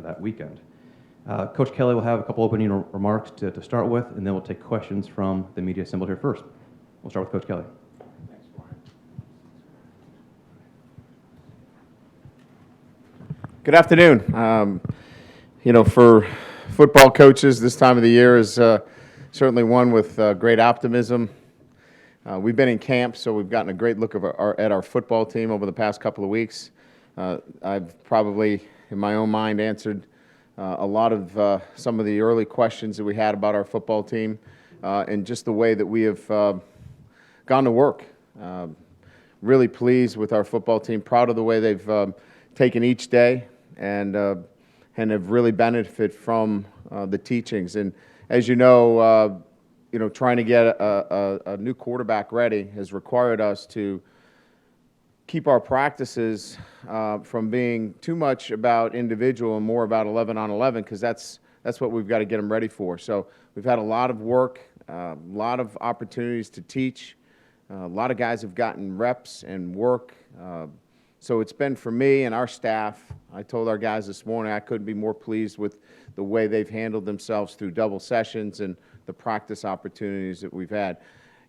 for that weekend. Coach Kelly will have a couple opening remarks to start with, and then we'll take questions from the media assembled here first. We'll start with Coach Kelly. Thanks, Brian. Good afternoon. For football coaches, this time of the year is certainly one with great optimism. We've been in camp, so we've gotten a great look at our football team over the past couple of weeks. I've probably, in my own mind, answered a lot of some of the early questions that we had about our football team and just the way that we have gone to work. Really pleased with our football team, proud of the way they've taken each day and have really benefited from the teachings. And as you know, trying to get a new quarterback ready has required us to keep our practices from being too much about individual and more about 11 on 11, because that's what we've got to get them ready for. So we've had a lot of work, a lot of opportunities to teach. A lot of guys have gotten reps and work. So it's been, for me and our staff, I told our guys this morning I couldn't be more pleased with the way they've handled themselves through double sessions and the practice opportunities that we've had.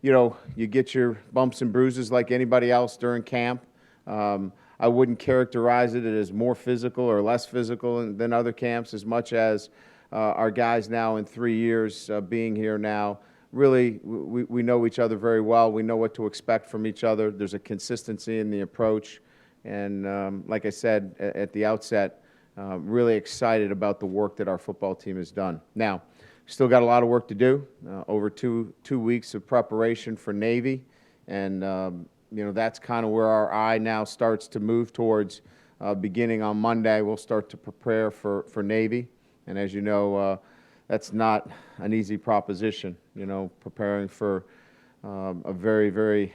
You get your bumps and bruises like anybody else during camp. I wouldn't characterize it as more physical or less physical than other camps, as much as our guys now in 3 years being here now, really we know each other very well. We know what to expect from each other. There's a consistency in the approach. And like I said at the outset, really excited about the work that our football team has done. Now, still got a lot of work to do. Over two weeks of preparation for Navy, and that's kind of where our eye now starts to move towards. Beginning on Monday, we'll start to prepare for Navy, and as you know, that's not an easy proposition. Preparing for a very, very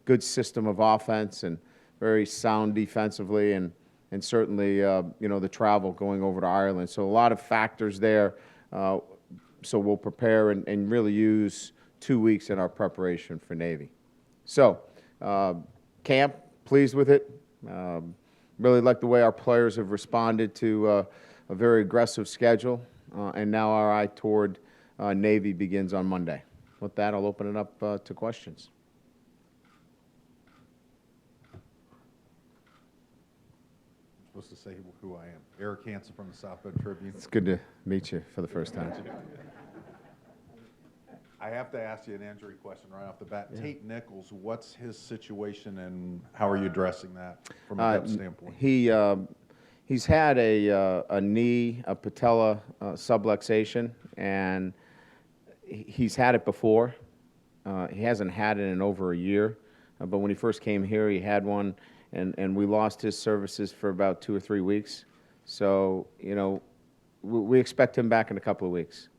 good system of offense and very sound defensively, and certainly the travel going over to Ireland. So a lot of factors there. So we'll prepare and really use 2 weeks in our preparation for Navy. So camp, pleased with it. Really like the way our players have responded to a very aggressive schedule. And now our eye toward Navy begins on Monday. With that, I'll open it up to questions. Supposed to say who I am. Eric Hansen from the South Bend Tribune. It's good to meet you for the first time. I have to ask you an injury question right off the bat. Yeah. Tate Nichols, what's his situation and how are you addressing that from a depth standpoint? He's had a knee, a patella subluxation, and he's had it before. He hasn't had it in over a year, but when he first came here, he had one. And we lost his services for about 2 or 3 weeks. So, we expect him back in a couple of weeks.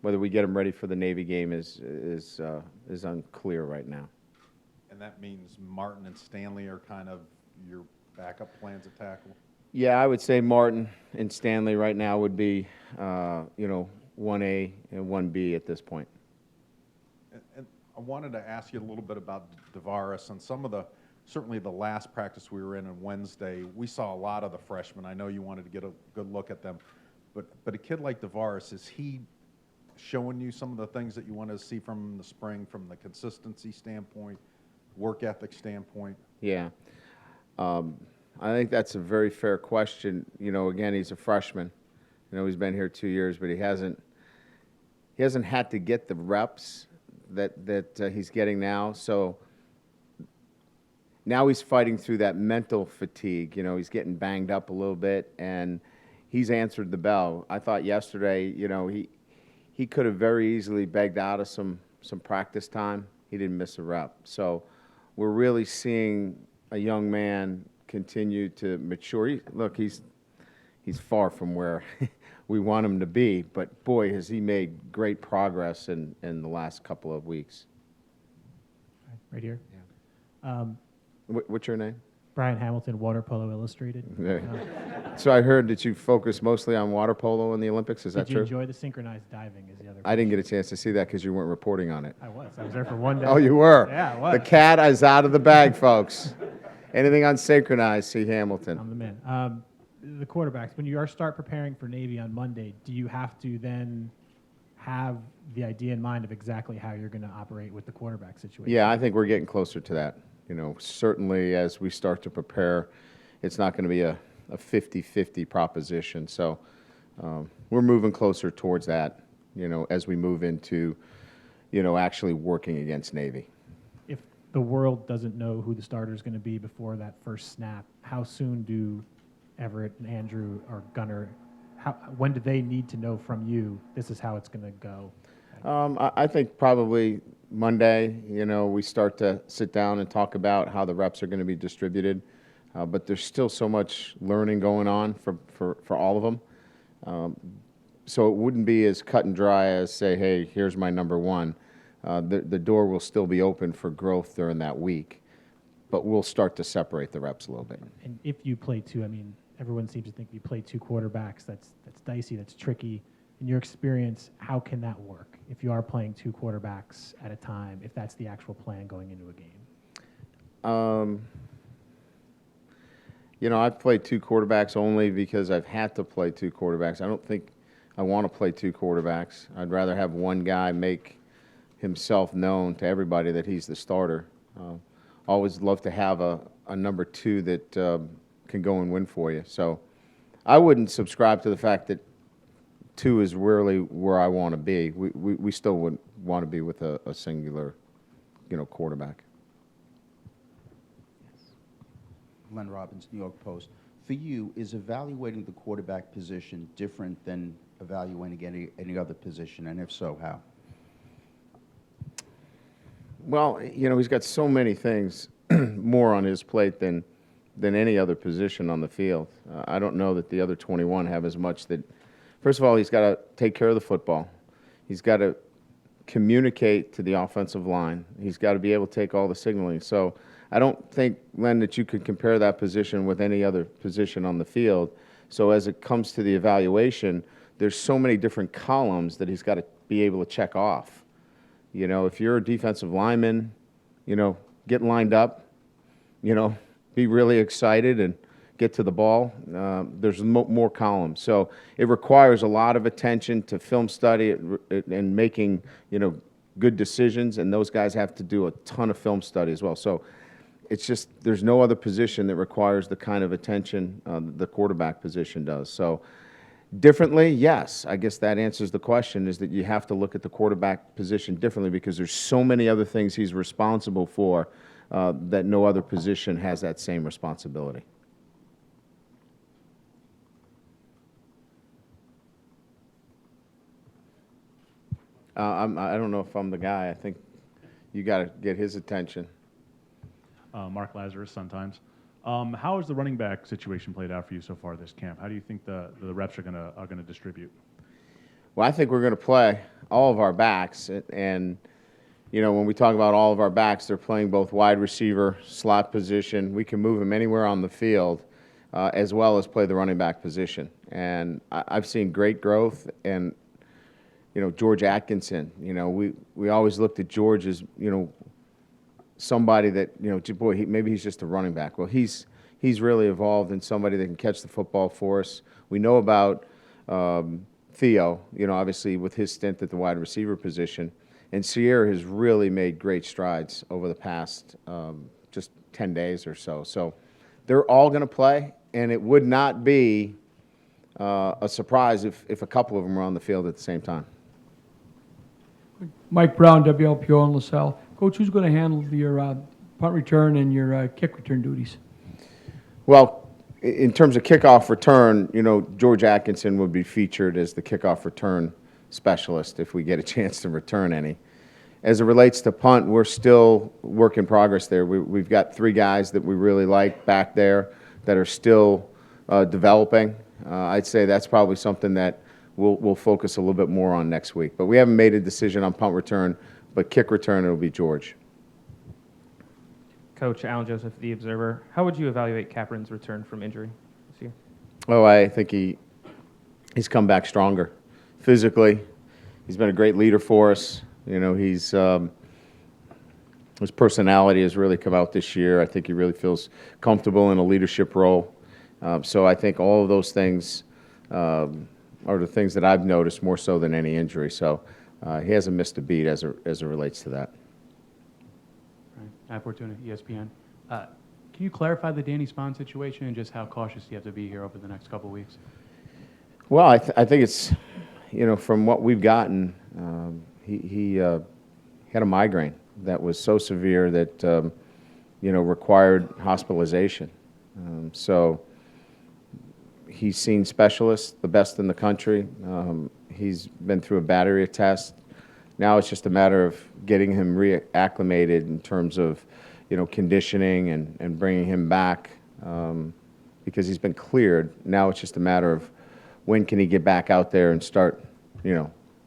Whether we get him ready for the Navy game is unclear right now. And that means Martin and Stanley are kind of your backup plans at tackle? Yeah, I would say Martin and Stanley right now would be, 1A and 1B at this point. And I wanted to ask you a little bit about Davaris and some of certainly the last practice we were in on Wednesday, we saw a lot of the freshmen. I know you wanted to get a good look at them. But a kid like Davaris, is he showing you some of the things that you wanted to see from him in the spring, from the consistency standpoint, work ethic standpoint? Yeah. I think that's a very fair question. Again, he's a freshman. He's been here 2 years, but he hasn't had to get the reps that he's getting now. So now he's fighting through that mental fatigue. He's getting banged up a little bit, and he's answered the bell. I thought yesterday, he could have very easily begged out of some practice time. He didn't miss a rep. So we're really seeing a young man continue to mature. He's far from where we want him to be, but boy, has he made great progress in the last couple of weeks. Right here. Yeah. What's your name? Brian Hamilton, Water Polo Illustrated. So I heard that you focus mostly on water polo in the Olympics. Is that true? Did you enjoy the synchronized diving? Is the other question. I didn't get a chance to see that because you weren't reporting on it. I was there for one day. Oh, you were? Yeah, I was. The cat is out of the bag, folks. Anything on synchronized, see Hamilton. I'm the man. the quarterbacks, when you start preparing for Navy on Monday, do you have to then have the idea in mind of exactly how you're going to operate with the quarterback situation? Yeah, I think we're getting closer to that. Certainly as we start to prepare, it's not going to be a 50-50 proposition. So we're moving closer towards that, as we move into, actually working against Navy. If the world doesn't know who the starter is going to be before that first snap, how soon do Everett and Andrew or Gunner, when do they need to know from you, this is how it's going to go? I think probably Monday, we start to sit down and talk about how the reps are going to be distributed. But there's still so much learning going on for all of them. So it wouldn't be as cut and dry as say, hey, here's my number one. The door will still be open for growth during that week, but we'll start to separate the reps a little bit. And if you play two, everyone seems to think if you play two quarterbacks, that's dicey, that's tricky. In your experience, how can that work if you are playing two quarterbacks at a time, if that's the actual plan going into a game? I've played two quarterbacks only because I've had to play two quarterbacks. I don't think I want to play two quarterbacks. I'd rather have one guy make himself known to everybody that he's the starter. Always love to have a number two that can go and win for you. So I wouldn't subscribe to the fact that two is really where I want to be. We still would want to be with a singular, quarterback. Len Robbins, New York Post. For you, is evaluating the quarterback position different than evaluating any other position, and if so, how? Well, he's got so many things more on his plate than any other position on the field. I don't know that the other 21 have as much that. First of all, he's got to take care of the football. He's got to communicate to the offensive line. He's got to be able to take all the signaling. So I don't think, Len, that you could compare that position with any other position on the field. So as it comes to the evaluation, there's so many different columns that he's got to be able to check off. If you're a defensive lineman, get lined up, be really excited and get to the ball. There's more columns. So it requires a lot of attention to film study and making, good decisions, and those guys have to do a ton of film study as well. So it's just there's no other position that requires the kind of attention the quarterback position does. So differently, yes, I guess that answers the question, is that you have to look at the quarterback position differently because there's so many other things he's responsible for that no other position has that same responsibility. I don't know if I'm the guy. I think you got to get his attention. Mark Lazarus, Sun-Times. How has the running back situation played out for you so far this camp? How do you think the reps are gonna distribute? Well, I think we're going to play all of our backs, and when we talk about all of our backs, they're playing both wide receiver, slot position. We can move them anywhere on the field, as well as play the running back position. And I've seen great growth, and George Atkinson. We always looked at George as somebody that boy, maybe he's just a running back. Well, he's really evolved in somebody that can catch the football for us. We know about Theo, obviously with his stint at the wide receiver position, and Sierra has really made great strides over the past just 10 days or so. So they're all going to play, and it would not be a surprise if a couple of them were on the field at the same time. Mike Brown, WLPO in LaSalle. Coach, who's going to handle your punt return and your kick return duties? Well, in terms of kickoff return, George Atkinson would be featured as the kickoff return specialist if we get a chance to return any. As it relates to punt, we're still work in progress there. We've got 3 guys that we really like back there that are still developing. I'd say that's probably something that we'll focus a little bit more on next week. But we haven't made a decision on punt return, but kick return, it'll be George. Coach Alan Joseph, The Observer. How would you evaluate Capron's return from injury this year? Oh, I think he's come back stronger. Physically, he's been a great leader for us. His personality has really come out this year. I think he really feels comfortable in a leadership role. So I think all of those things are the things that I've noticed more so than any injury. So he hasn't missed a beat as it relates to that. Right. Matt Fortuna, ESPN. Can you clarify the Danny Spahn situation and just how cautious you have to be here over the next couple of weeks? Well, I think it's, from what we've gotten, he had a migraine that was so severe that, required hospitalization. So he's seen specialists, the best in the country. He's been through a battery of tests. Now it's just a matter of getting him reacclimated in terms of, conditioning and bringing him back because he's been cleared. Now it's just a matter of when can he get back out there and start,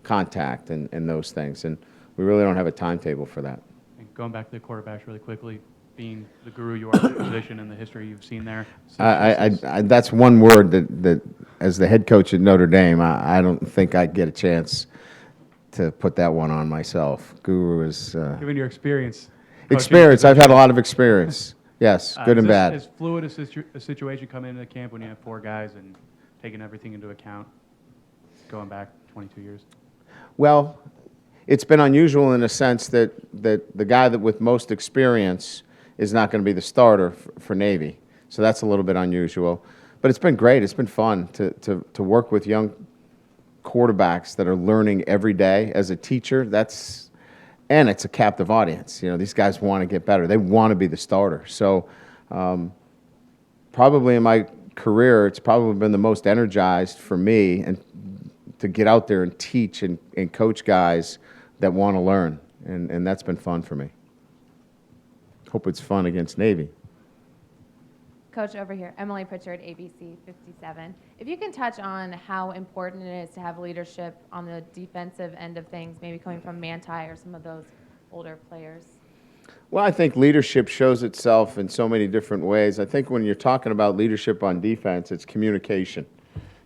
contact and those things. And we really don't have a timetable for that. And going back to the quarterbacks really quickly, being the guru you are in the position and the history you've seen there. That's one word that as the head coach at Notre Dame, I don't think I'd get a chance to put that one on myself. Guru is... Given your experience. Experience. I've had a lot of experience. Yes, good and bad. Is fluid a situation coming into the camp when you have 4 guys and taking everything into account, going back 22 years? Well, it's been unusual in a sense that the guy that with most experience is not going to be the starter for Navy. So that's a little bit unusual. But it's been great. It's been fun to work with young quarterbacks that are learning every day. As a teacher, and it's a captive audience. These guys want to get better. They want to be the starter. So probably in my career, it's probably been the most energized for me and to get out there and teach and coach guys that want to learn. And that's been fun for me. Hope it's fun against Navy. Coach, over here, Emily Pritchard, ABC 57. If you can touch on how important it is to have leadership on the defensive end of things, maybe coming from Manti or some of those older players. Well, I think leadership shows itself in so many different ways. I think when you're talking about leadership on defense, it's communication.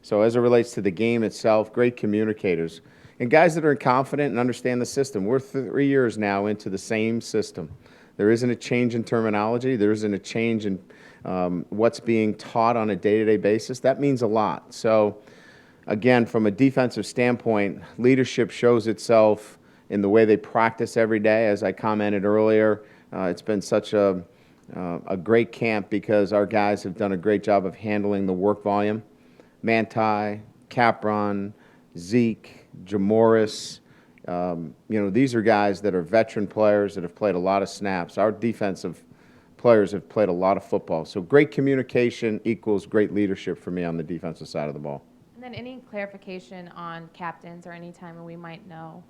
So as it relates to the game itself, great communicators and guys that are confident and understand the system. We're 3 years now into the same system. There isn't a change in terminology. There isn't a change in what's being taught on a day-to-day basis. That means a lot. So, again, from a defensive standpoint, leadership shows itself in the way they practice every day. As I commented earlier, it's been such a great camp because our guys have done a great job of handling the work volume. Manti, Capron, Zeke, Jamoris, these are guys that are veteran players that have played a lot of snaps. Our defensive players have played a lot of football. So great communication equals great leadership for me on the defensive side of the ball. And then any clarification on captains or any time when we might know?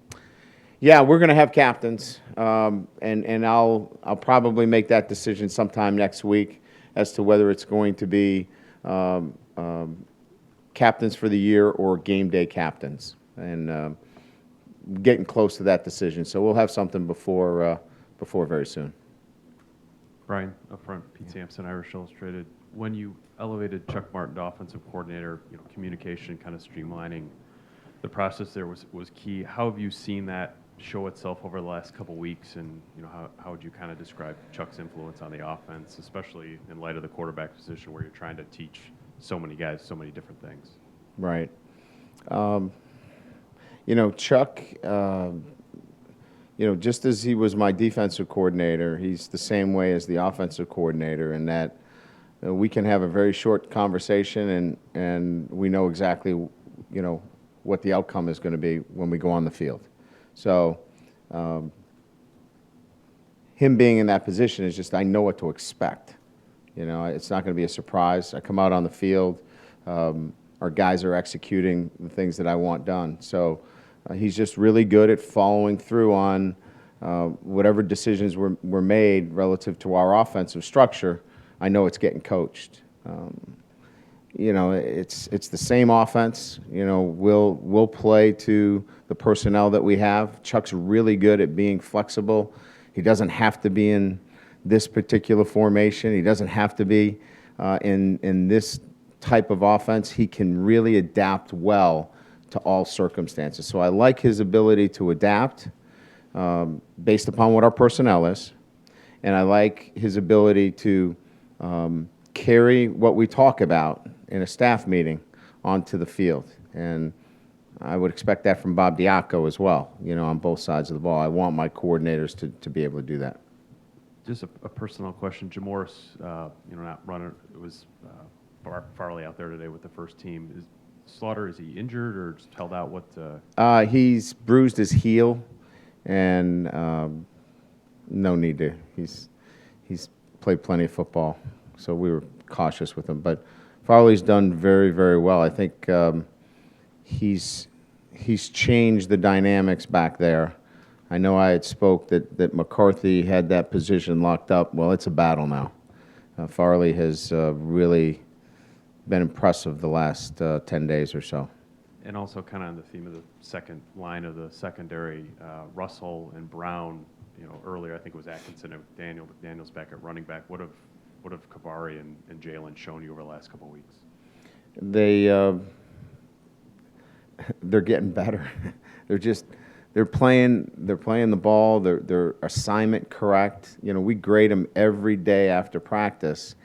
Yeah, we're going to have captains, and I'll probably make that decision sometime next week as to whether it's going to be captains for the year or game day captains. And getting close to that decision. So we'll have something before very soon. Brian, up front, Pete Sampson, Irish Illustrated. When you elevated Chuck Martin to offensive coordinator, communication, kind of streamlining the process there was key. How have you seen that show itself over the last couple weeks, and how would you kind of describe Chuck's influence on the offense, especially in light of the quarterback position where you're trying to teach so many guys so many different things? Right. Chuck, just as he was my defensive coordinator, he's the same way as the offensive coordinator in that we can have a very short conversation and we know exactly, what the outcome is going to be when we go on the field. So him being in that position is just, I know what to expect. It's not going to be a surprise. I come out on the field. Our guys are executing the things that I want done. So he's just really good at following through on whatever decisions were made relative to our offensive structure. I know it's getting coached. It's the same offense. We'll play to the personnel that we have. Chuck's really good at being flexible. He doesn't have to be in this particular formation. He doesn't have to be in this type of offense. He can really adapt well to all circumstances. So I like his ability to adapt based upon what our personnel is, and I like his ability to carry what we talk about in a staff meeting onto the field. And I would expect that from Bob Diaco as well, on both sides of the ball. I want my coordinators to be able to do that. Just a personal question. Jamoris, not running, it was Farley out there today with the first team. Is Slaughter, is he injured or just held out? He's bruised his heel, and no need to. He's played plenty of football, so we were cautious with him. But Farley's done very, very well. I think he's changed the dynamics back there. I know I had spoke that McCarthy had that position locked up. Well, it's a battle now. Farley has really been impressive the last 10 days or so. And also kind of on the theme of the second line of the secondary, Russell and Brown, earlier I think it was Atkinson and McDaniel. McDaniel's back at running back. What have Kavari and Jalen shown you over the last couple of weeks? They're getting better. They're playing the ball. Their assignment correct. We grade them every day after practice,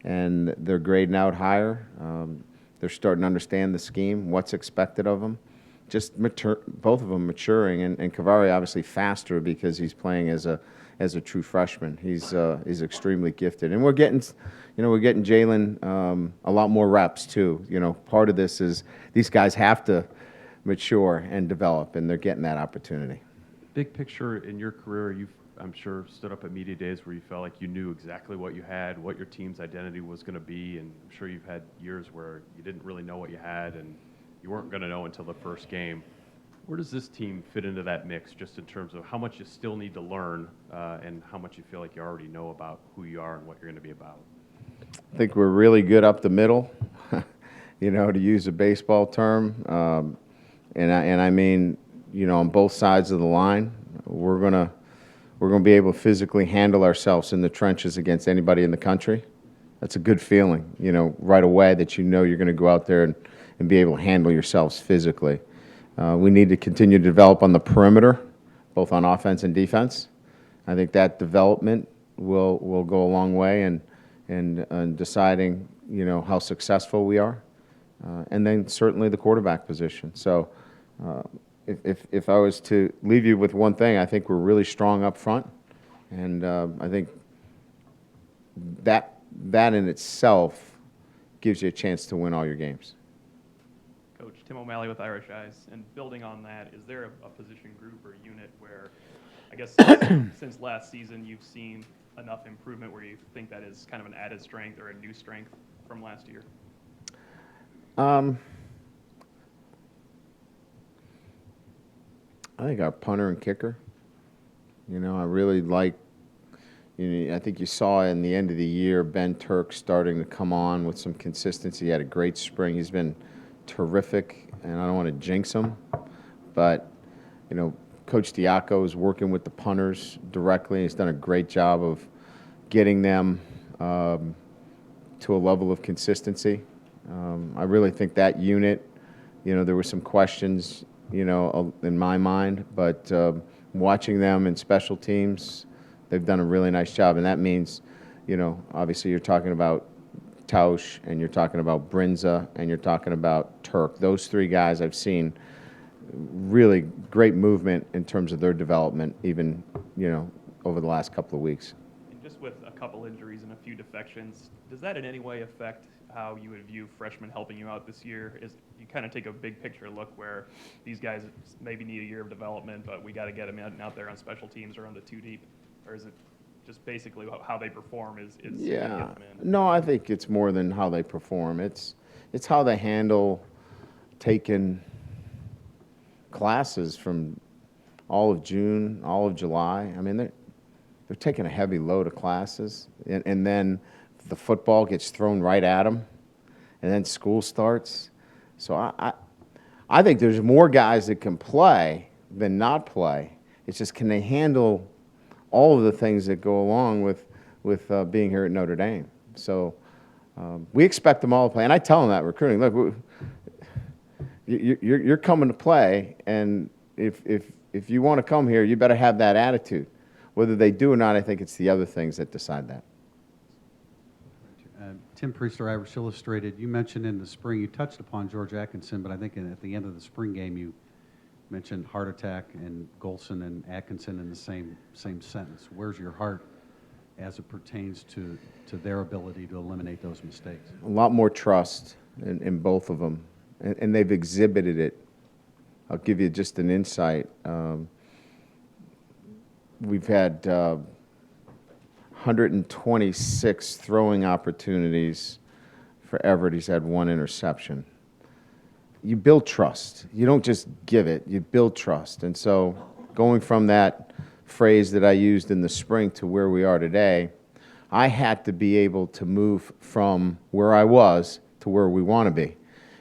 and they're grading out higher. They're starting to understand the scheme, what's expected of them. Just both of them maturing, and Kavari obviously faster because he's playing as a true freshman. He's extremely gifted, and we're getting Jalen a lot more reps too. Part of this is these guys have to mature and develop, and they're getting that opportunity. Big picture in your career, you've, I'm sure, stood up at media days where you felt like you knew exactly what you had, what your team's identity was going to be, and I'm sure you've had years where you didn't really know what you had and you weren't going to know until the first game. Where does this team fit into that mix, just in terms of how much you still need to learn and how much you feel like you already know about who you are and what you're going to be about? I think we're really good up the middle, to use a baseball term. And I mean, on both sides of the line, we're gonna be able to physically handle ourselves in the trenches against anybody in the country. That's a good feeling, right away that you're going to go out there and be able to handle yourselves physically. We need to continue to develop on the perimeter, both on offense and defense. I think that development will go a long way in deciding, how successful we are. And then certainly the quarterback position. So if I was to leave you with one thing, I think we're really strong up front. And I think that in itself gives you a chance to win all your games. Coach, Tim O'Malley with Irish Eyes. And building on that, is there a position group or unit where, I guess, since last season, you've seen enough improvement where you think that is kind of an added strength or a new strength from last year? I think our punter and kicker. I really like. I think you saw in the end of the year Ben Turk starting to come on with some consistency. He had a great spring. He's been terrific, and I don't want to jinx him, but Coach Diaco is working with the punters directly. He's done a great job of getting them to a level of consistency. I really think that unit. There were some questions. In my mind, but watching them in special teams, they've done a really nice job, and that means, obviously you're talking about Tausch, and you're talking about Brinza, and you're talking about Turk. Those three guys I've seen really great movement in terms of their development, even, over the last couple of weeks. And just with a couple injuries and a few defections, does that in any way affect how you would view freshmen helping you out this year? Is you kind of take a big picture look where these guys maybe need a year of development, but we got to get them out there on special teams or on the two deep, or is it just basically how they perform is yeah. No, I think it's more than how they perform. It's how they handle taking classes from all of June, all of July. I mean, they're taking a heavy load of classes, and then the football gets thrown right at them, and then school starts. So I think there's more guys that can play than not play. It's just, can they handle all of the things that go along with being here at Notre Dame? So we expect them all to play, and I tell them that recruiting. Look, you're coming to play, and if you want to come here, you better have that attitude. Whether they do or not, I think it's the other things that decide that. Tim Priester, Irish Illustrated. You mentioned in the spring, you touched upon George Atkinson, but I think at the end of the spring game, you mentioned heart attack and Golson and Atkinson in the same sentence. Where's your heart as it pertains to their ability to eliminate those mistakes? A lot more trust in both of them, and they've exhibited it. I'll give you just an insight. We've had 126 throwing opportunities for Everett. He's had 1 interception. You build trust. You don't just give it, you build trust. And so going from that phrase that I used in the spring to where we are today, I had to be able to move from where I was to where we want to be.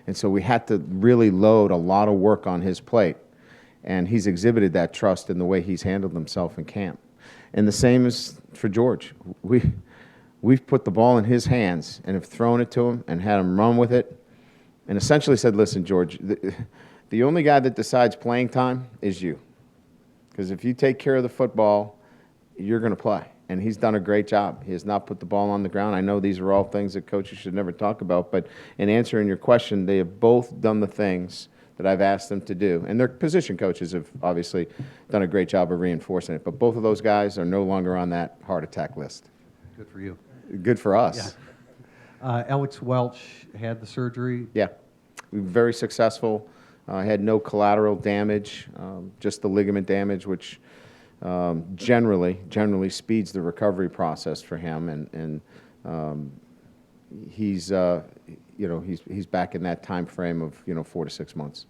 And so we had to really load a lot of work on his plate. And he's exhibited that trust in the way he's handled himself in camp. And the same is for George. We've put the ball in his hands and have thrown it to him and had him run with it and essentially said, listen, George, the only guy that decides playing time is you. Because if you take care of the football, you're going to play. And he's done a great job. He has not put the ball on the ground. I know these are all things that coaches should never talk about, but in answering your question, they have both done the things that I've asked them to do. And their position coaches have obviously done a great job of reinforcing it. But both of those guys are no longer on that heart attack list. Good for you. Good for us. Yeah. Alex Welch had the surgery. Yeah. We were very successful. Had no collateral damage, just the ligament damage, which generally speeds the recovery process for him. And he's back in that time frame of 4 to 6 months.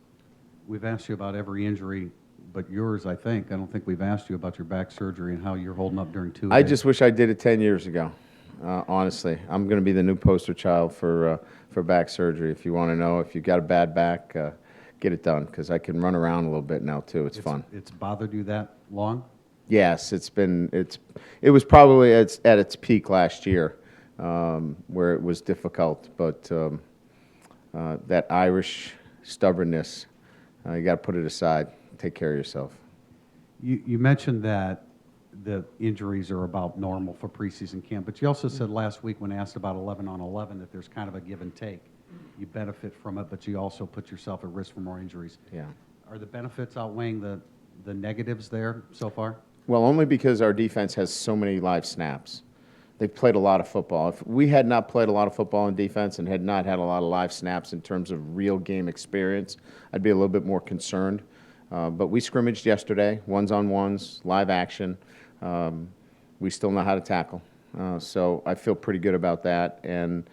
We've asked you about every injury, but yours, I don't think we've asked you about your back surgery and how you're holding up during 2 days. I just wish I did it 10 years ago, honestly. I'm going to be the new poster child for back surgery. If you want to know, if you've got a bad back, get it done, because I can run around a little bit now, too. It's fun. It's bothered you that long? Yes, it was probably at its peak last year, where it was difficult, but that Irish stubbornness, you got to put it aside. Take care of yourself. You mentioned that the injuries are about normal for preseason camp, but you also said last week when asked about 11-on-11 that there's kind of a give and take. You benefit from it, but you also put yourself at risk for more injuries. Yeah. Are the benefits outweighing the negatives there so far? Well, only because our defense has so many live snaps. They've played a lot of football. If we had not played a lot of football in defense and had not had a lot of live snaps in terms of real game experience, I'd be a little bit more concerned. But we scrimmaged yesterday, ones-on-ones, live action. We still know how to tackle. So I feel pretty good about that. And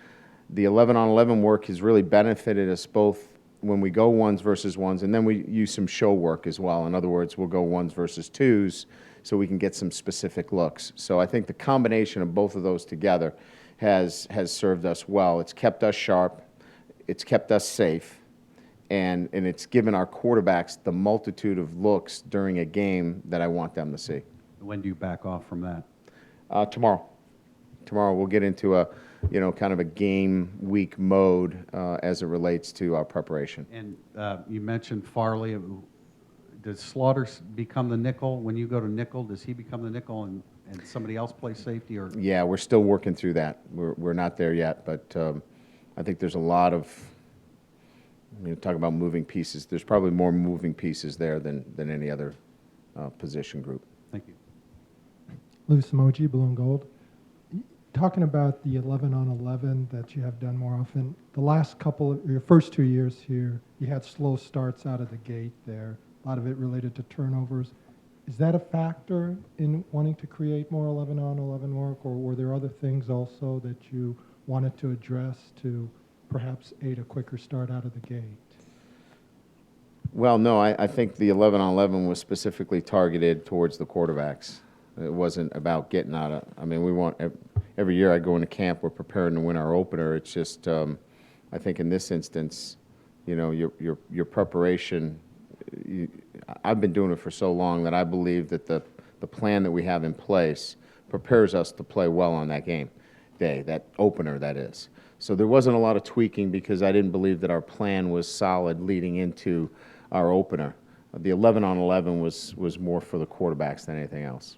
the 11-on-11 work has really benefited us both when we go ones versus ones, and then we use some show work as well. In other words, we'll go ones versus twos so we can get some specific looks. So I think the combination of both of those together has served us well. It's kept us sharp, it's kept us safe, and it's given our quarterbacks the multitude of looks during a game that I want them to see. When do you back off from that? Tomorrow. Tomorrow we'll get into a kind of a game week mode as it relates to our preparation. And you mentioned Farley. Does Slaughter become the nickel? When you go to nickel, does he become the nickel and somebody else play safety? Or Yeah, we're still working through that. We're not there yet, but I think there's a lot of, talk about moving pieces. There's probably more moving pieces there than any other position group. Thank you. Lou Samoji, Blue and Gold. Talking about the 11-on-11 that you have done more often, the last your first 2 years here, you had slow starts out of the gate there, a lot of it related to turnovers. Is that a factor in wanting to create more 11-on-11 work, or were there other things also that you wanted to address to perhaps aid a quicker start out of the gate? Well, no, I think the 11-on-11 was specifically targeted towards the quarterbacks. It wasn't about getting out of, we want, every year I go into camp, we're preparing to win our opener. It's just, I think in this instance, your preparation, I've been doing it for so long that I believe that the plan that we have in place prepares us to play well on that game day, that opener that is. So there wasn't a lot of tweaking because I didn't believe that our plan was solid leading into our opener. The 11-on-11 was more for the quarterbacks than anything else.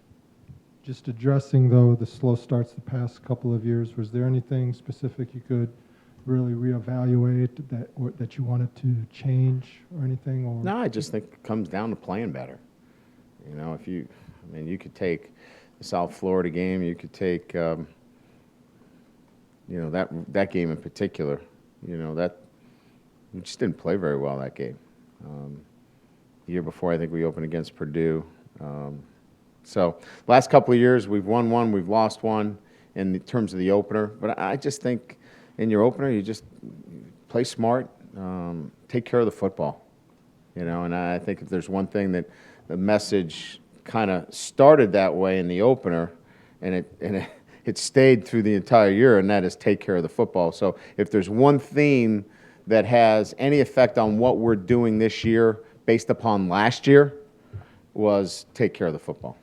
Just addressing, though, the slow starts the past couple of years, was there anything specific you could really reevaluate that you wanted to change or anything? Or No, I just think it comes down to playing better. You could take the South Florida game, you could take, that game in particular. That we just didn't play very well that game. The year before, I think we opened against Purdue. So last couple of years, we've won one, we've lost one in terms of the opener. But I just think in your opener, you just play smart, take care of the football. And I think if there's one thing that the message kind of started that way in the opener, and it stayed through the entire year, and that is take care of the football. So if there's one theme that has any effect on what we're doing this year based upon last year, was take care of the football.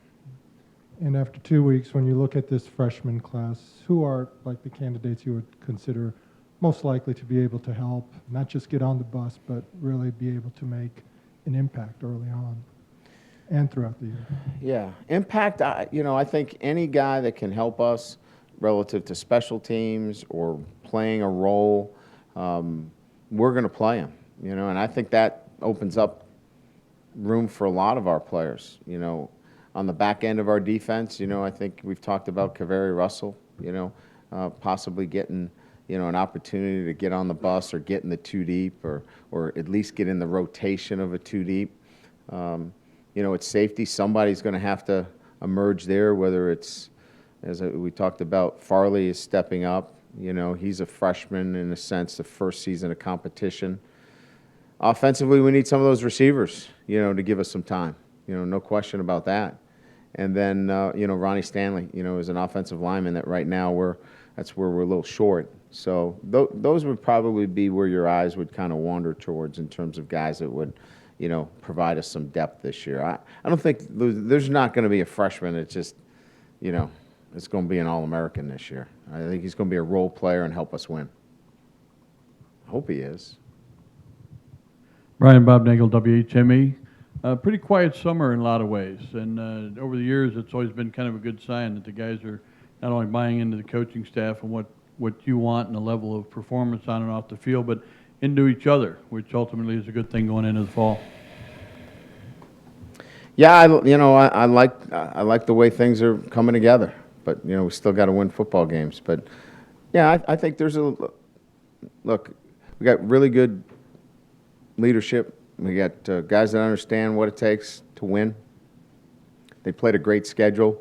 And after 2 weeks, when you look at this freshman class, who are like the candidates you would consider most likely to be able to help, not just get on the bus, but really be able to make an impact early on and throughout the year? Yeah, impact, I think any guy that can help us relative to special teams or playing a role, we're going to play him, and I think that opens up room for a lot of our players, on the back end of our defense. I think we've talked about Kaveri Russell, possibly getting, an opportunity to get on the bus or get in the two deep or at least get in the rotation of a two deep. At safety, somebody's going to have to emerge there, whether it's, as we talked about, Farley is stepping up. He's a freshman in a sense, the first season of competition. Offensively, we need some of those receivers, to give us some time. No question about that. And then, Ronnie Stanley, is an offensive lineman that right now that's where we're a little short. So those would probably be where your eyes would kind of wander towards in terms of guys that would, provide us some depth this year. I don't think there's not going to be a freshman that's just, it's going to be an All-American this year. I think he's going to be a role player and help us win. I hope he is. Brian Bob Nagel, WHME. Pretty quiet summer in a lot of ways, and over the years it's always been kind of a good sign that the guys are not only buying into the coaching staff and what you want and the level of performance on and off the field, but into each other, which ultimately is a good thing going into the fall. Yeah, I like the way things are coming together, but we still got to win football games. But yeah, I think there's look. We got really good leadership. We got guys that understand what it takes to win. They played a great schedule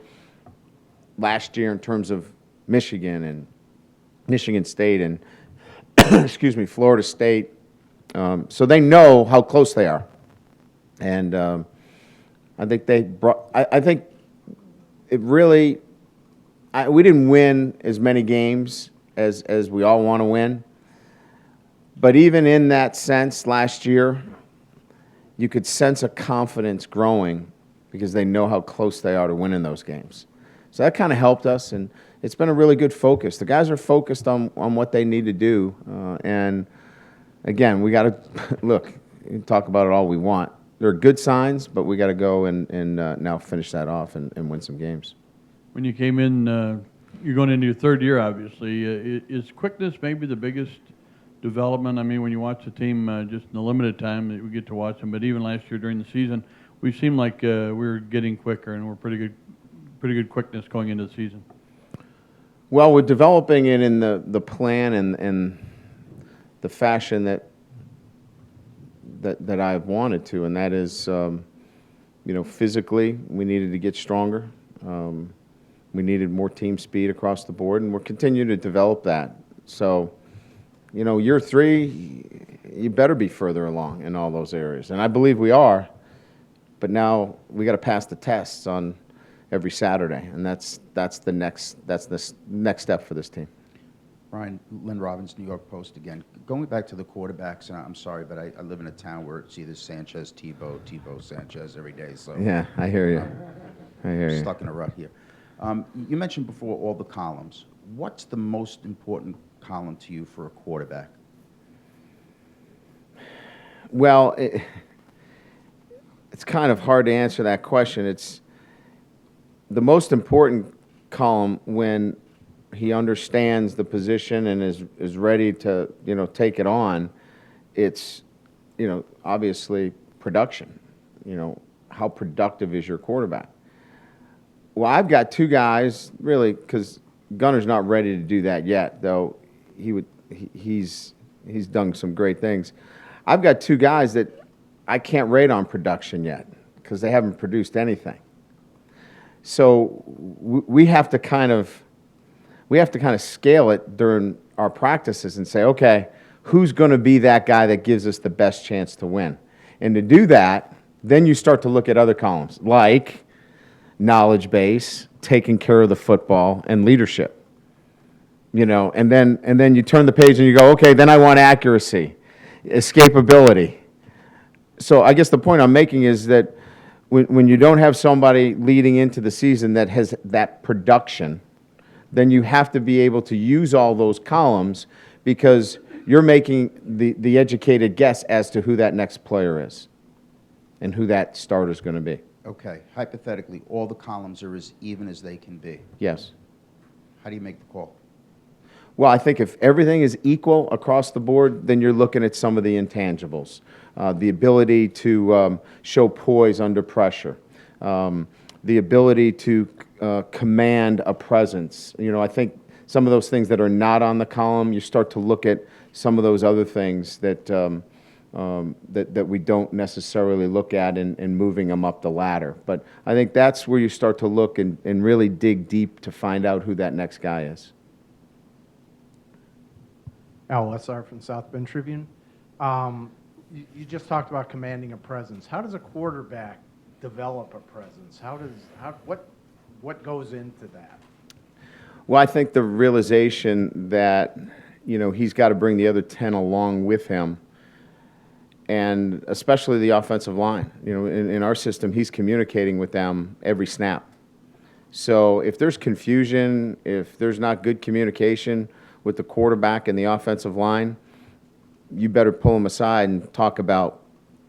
last year in terms of Michigan and Michigan State and Florida State. So they know how close they are, and I think they brought. I think it really. We didn't win as many games as we all want to win, but even in that sense, last year, you could sense a confidence growing because they know how close they are to winning those games. So that kind of helped us, and it's been a really good focus. The guys are focused on what they need to do, and again, we got to look. We can talk about it all we want. There are good signs, but we got to go and now finish that off and win some games. When you came in, you're going into your third year, obviously. Is quickness maybe the biggest development? I mean, when you watch the team just in the limited time that we get to watch them, but even last year during the season, we seemed like we were getting quicker, and we're pretty good quickness going into the season. Well, we're developing it in the plan and the fashion that I wanted to, and that is, physically we needed to get stronger. We needed more team speed across the board, and we're continuing to develop that. So, year 3, you better be further along in all those areas, and I believe we are. But now we got to pass the tests on every Saturday, and that's the next step for this team. Brian, Lynn Robbins, New York Post again. Going back to the quarterbacks, and I'm sorry, but I live in a town where it's either Sanchez, Tebow, Sanchez every day. So yeah, I hear you. I hear you. Stuck in a rut here. You mentioned before all the columns. What's the most important column to you for a quarterback? Well, it's kind of hard to answer that question. the most important column when he understands the position and is ready to, take it on, it's, obviously production. How productive is your quarterback? Well, I've got two guys, really, because Gunner's not ready to do that yet, though he's done some great things. I've got two guys that I can't rate on production yet because they haven't produced anything. So we have to kind of scale it during our practices and say, okay, who's going to be that guy that gives us the best chance to win? And to do that, then you start to look at other columns like knowledge base, taking care of the football, and leadership. And then you turn the page and you go, okay, then I want accuracy, escapability. So I guess the point I'm making is that when you don't have somebody leading into the season that has that production, then you have to be able to use all those columns because you're making the educated guess as to who that next player is and who that starter is going to be. Okay, hypothetically, all the columns are as even as they can be. Yes. How do you make the call? Well, I think if everything is equal across the board, then you're looking at some of the intangibles. The ability to show poise under pressure. The ability to command a presence. I think some of those things that are not on the column, you start to look at some of those other things that that we don't necessarily look at in moving them up the ladder. But I think that's where you start to look and really dig deep to find out who that next guy is. Al Lessar from South Bend Tribune. You just talked about commanding a presence. How does a quarterback develop a presence? What goes into that? Well, I think the realization that he's got to bring the other 10 along with him, and especially the offensive line. In our system, he's communicating with them every snap. So if there's confusion, if there's not good communication with the quarterback and the offensive line, you better pull them aside and talk about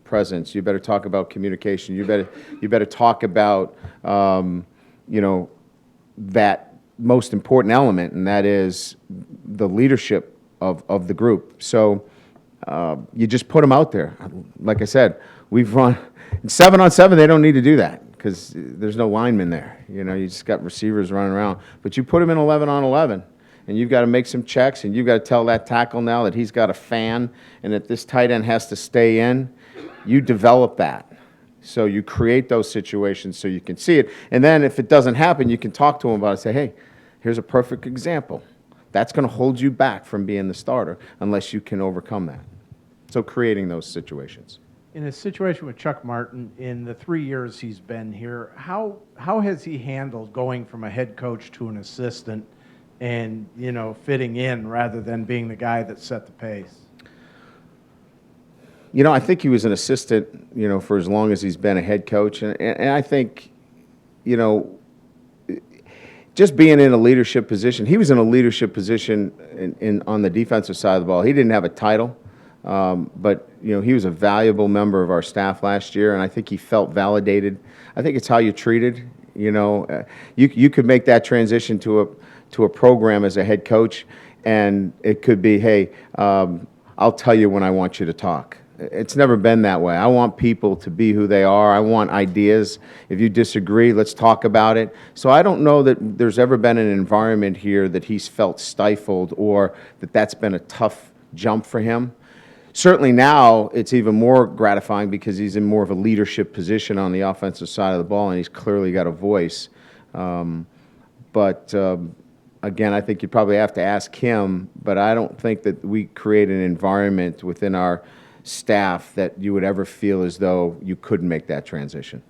presence. You better talk about communication. You better talk about that most important element, and that is the leadership of the group. So you just put them out there. Like I said, we've run in 7-on-7. They don't need to do that because there's no linemen there. You just got receivers running around. But you put them in 11-on-11. And you've got to make some checks, and you've got to tell that tackle now that he's got a fan and that this tight end has to stay in. You develop that. So you create those situations so you can see it. And then if it doesn't happen, you can talk to him about it and say, hey, here's a perfect example. That's going to hold you back from being the starter unless you can overcome that. So creating those situations. In a situation with Chuck Martin, in the 3 years he's been here, how has he handled going from a head coach to an assistant and, fitting in rather than being the guy that set the pace? I think he was an assistant, for as long as he's been a head coach. And I think, just being in a leadership position, he was in a leadership position on the defensive side of the ball. He didn't have a title, but, he was a valuable member of our staff last year, and I think he felt validated. I think it's how you're treated. You could make that transition to a program as a head coach, and it could be, hey, I'll tell you when I want you to talk. It's never been that way. I want people to be who they are. I want ideas. If you disagree, let's talk about it. So I don't know that there's ever been an environment here that he's felt stifled or that's been a tough jump for him. Certainly now it's even more gratifying because he's in more of a leadership position on the offensive side of the ball, and he's clearly got a voice. But again, I think you probably have to ask him, but I don't think that we create an environment within our staff that you would ever feel as though you couldn't make that transition.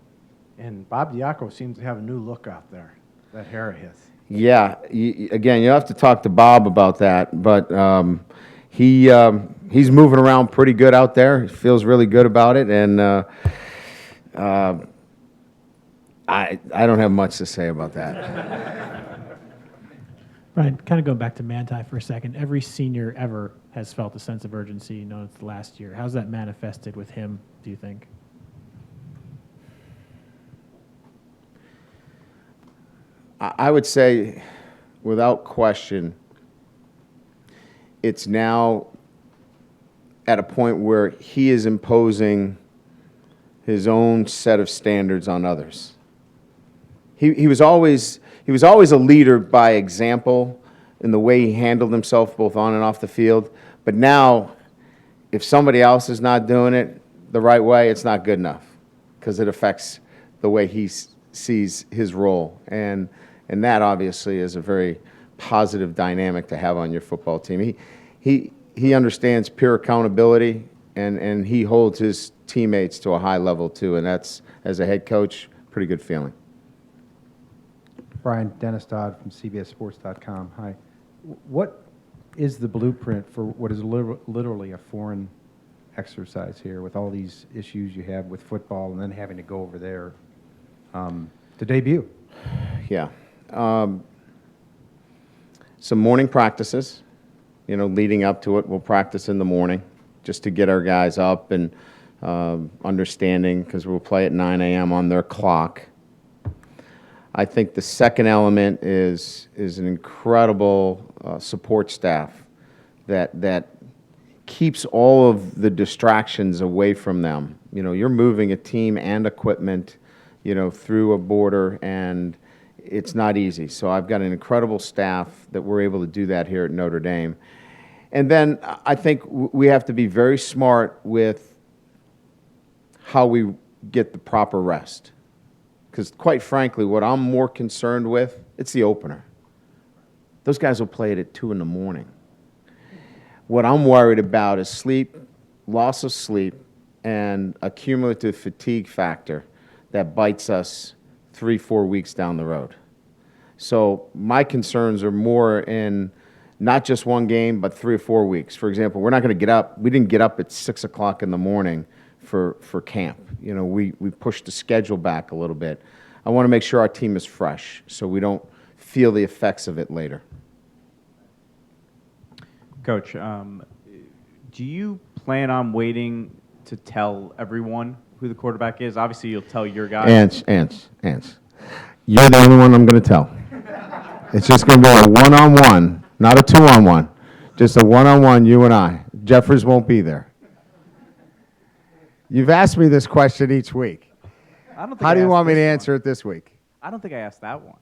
And Bob Diaco seems to have a new look out there, that hair of his. Yeah, again, you have to talk to Bob about that, but he's moving around pretty good out there. He feels really good about it, and I don't have much to say about that. Brian, kind of going back to Manti for a second. Every senior ever has felt a sense of urgency. It's the last year. How's that manifested with him, do you think? I would say, without question, it's now at a point where he is imposing his own set of standards on others. He was always a leader by example in the way he handled himself both on and off the field. But now, if somebody else is not doing it the right way, it's not good enough because it affects the way he sees his role. And that obviously is a very positive dynamic to have on your football team. He understands peer accountability, and he holds his teammates to a high level too. And that's, as a head coach, pretty good feeling. Brian, Dennis Dodd from CBSSports.com. Hi. What is the blueprint for what is literally a foreign exercise here with all these issues you have with football and then having to go over there to debut? Yeah. Some morning practices, leading up to it. We'll practice in the morning just to get our guys up and understanding, because we'll play at 9 a.m. on their clock. I think the second element is an incredible support staff that keeps all of the distractions away from them. You're moving a team and equipment, through a border, and it's not easy. So I've got an incredible staff that we're able to do that here at Notre Dame. And then I think we have to be very smart with how we get the proper rest. Because quite frankly, what I'm more concerned with, it's the opener. Those guys will play it at 2 in the morning. What I'm worried about is sleep, loss of sleep, and a cumulative fatigue factor that bites us 3-4 weeks down the road. So my concerns are more in not just one game, but 3 or 4 weeks. For example, we're not going to get up. We didn't get up at 6 o'clock in the morning for camp. We pushed the schedule back a little bit. I want to make sure our team is fresh so we don't feel the effects of it later. Coach, do you plan on waiting to tell everyone who the quarterback is? Obviously, you'll tell your guys. Ants. You're the only one I'm going to tell. It's just going to be a one-on-one, not a two-on-one. Just a one-on-one, you and I. Jeffers won't be there. You've asked me this question each week. I don't think How do you want me to answer it this week? I don't think I asked that one.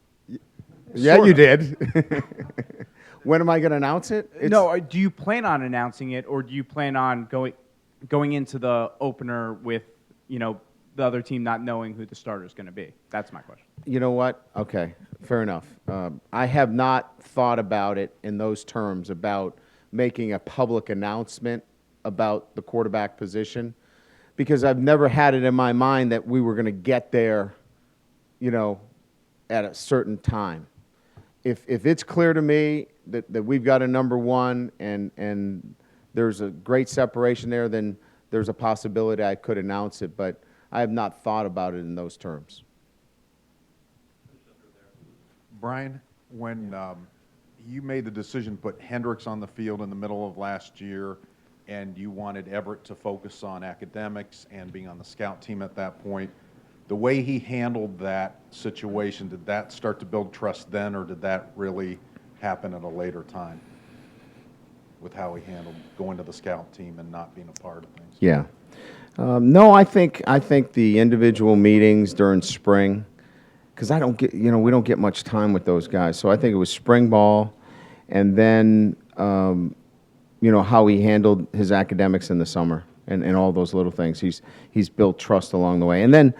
Yeah, you did. When am I going to announce it? No, do you plan on announcing it, or do you plan on going into the opener with, the other team not knowing who the starter is going to be? That's my question. You know what? Okay, fair enough. I have not thought about it in those terms, about making a public announcement about the quarterback position, because I've never had it in my mind that we were going to get there, at a certain time. If it's clear to me that we've got a number one and there's a great separation there, then there's a possibility I could announce it, but I have not thought about it in those terms. Brian, when you made the decision to put Hendricks on the field in the middle of last year, and you wanted Everett to focus on academics and being on the scout team at that point, the way he handled that situation, did that start to build trust then, or did that really happen at a later time with how he handled going to the scout team and not being a part of things? Yeah. No, I think the individual meetings during spring, because we don't get much time with those guys. So I think it was spring ball, and then how he handled his academics in the summer, and all those little things. He's built trust along the way, and then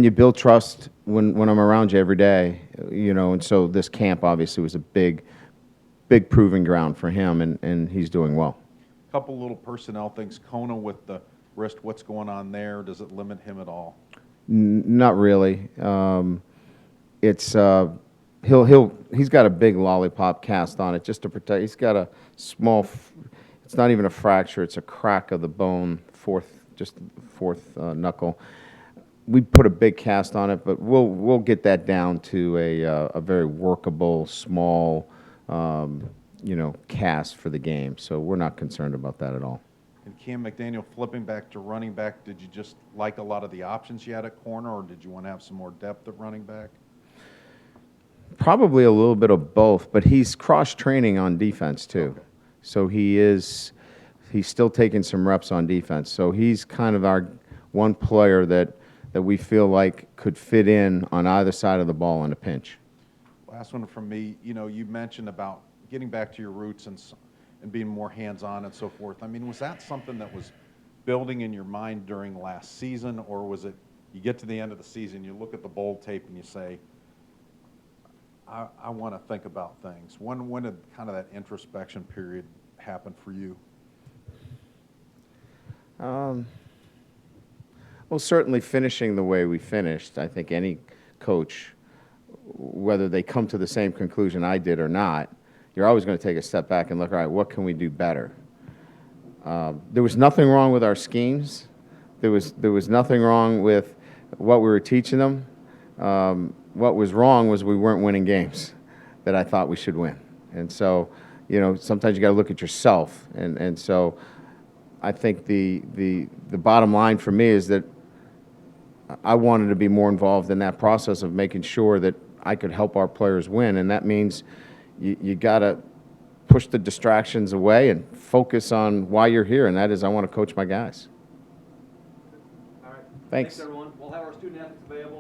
you build trust when I'm around you every day, And so this camp obviously was a big proving ground for him, and he's doing well. Couple little personnel things. Kona with the wrist, what's going on there? Does it limit him at all? Not really. It's he's got a big lollipop cast on it just to protect. He's got a small. It's not even a fracture. It's a crack of the bone, fourth knuckle. We put a big cast on it, but we'll get that down to a very workable, small, cast for the game. So we're not concerned about that at all. And Cam McDaniel flipping back to running back, did you just like a lot of the options you had at corner, or did you want to have some more depth at running back? Probably a little bit of both, but he's cross-training on defense too. Okay. So he's still taking some reps on defense. So he's kind of our one player that we feel like could fit in on either side of the ball in a pinch. Last one from me. You know, you mentioned about getting back to your roots and being more hands-on and so forth. I mean, was that something that was building in your mind during last season, or was it you get to the end of the season, you look at the bowl tape and you say, I want to think about things? When did kind of that introspection period happen for you? Well, certainly finishing the way we finished, I think any coach, whether they come to the same conclusion I did or not, you're always going to take a step back and look, all right, what can we do better? There was nothing wrong with our schemes. There was nothing wrong with what we were teaching them. What was wrong was we weren't winning games that I thought we should win. And so, you know, sometimes you got to look at yourself. And so I think the bottom line for me is that I wanted to be more involved in that process of making sure that I could help our players win. And that means you got to push the distractions away and focus on why you're here, and that is I want to coach my guys. All right. Thanks. Thanks, everyone. We'll have our student athletes available.